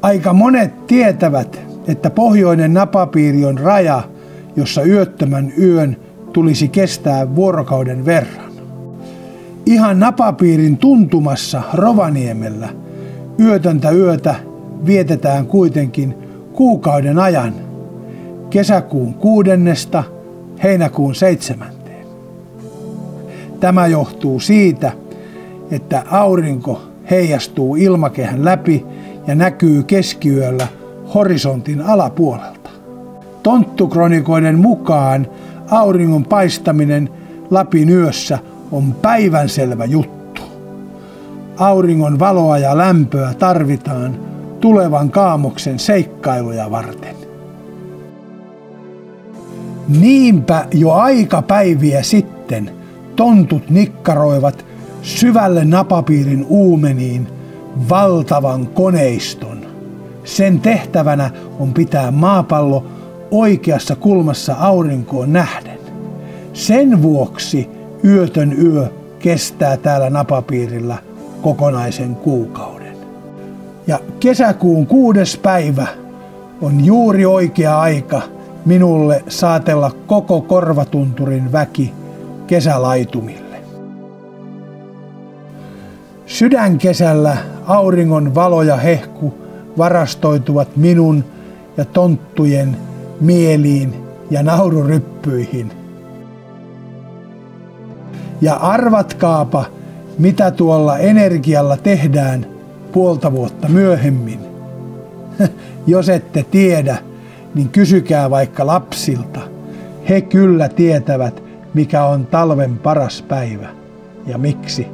Aika monet tietävät, että pohjoinen napapiiri on raja, jossa yöttömän yön tulisi kestää vuorokauden verran. Ihan napapiirin tuntumassa Rovaniemellä yötöntä yötä vietetään kuitenkin kuukauden ajan, kesäkuun 6. heinäkuun 7. Tämä johtuu siitä, että aurinko heijastuu ilmakehän läpi ja näkyy keskiyöllä horisontin alapuolelta. Tonttukronikoiden mukaan auringon paistaminen Lapin yössä on päivänselvä juttu. Auringon valoa ja lämpöä tarvitaan tulevan kaamoksen seikkailuja varten. Niinpä jo aikapäiviä sitten tontut nikkaroivat syvälle napapiirin uumeniin valtavan koneiston. Sen tehtävänä on pitää maapallo oikeassa kulmassa aurinkoon nähden. Sen vuoksi yötön yö kestää täällä napapiirillä kokonaisen kuukauden. Ja kesäkuun 6. päivä on juuri oikea aika minulle saatella koko Korvatunturin väki kesälaitumille. Sydänkesällä auringon valo ja hehku varastoituvat minun ja tonttujen mieliin ja naururyppyihin. Ja arvatkaapa, mitä tuolla energialla tehdään puolta vuotta myöhemmin. Jos ette tiedä, niin kysykää vaikka lapsilta. He kyllä tietävät, mikä on talven paras päivä ja miksi.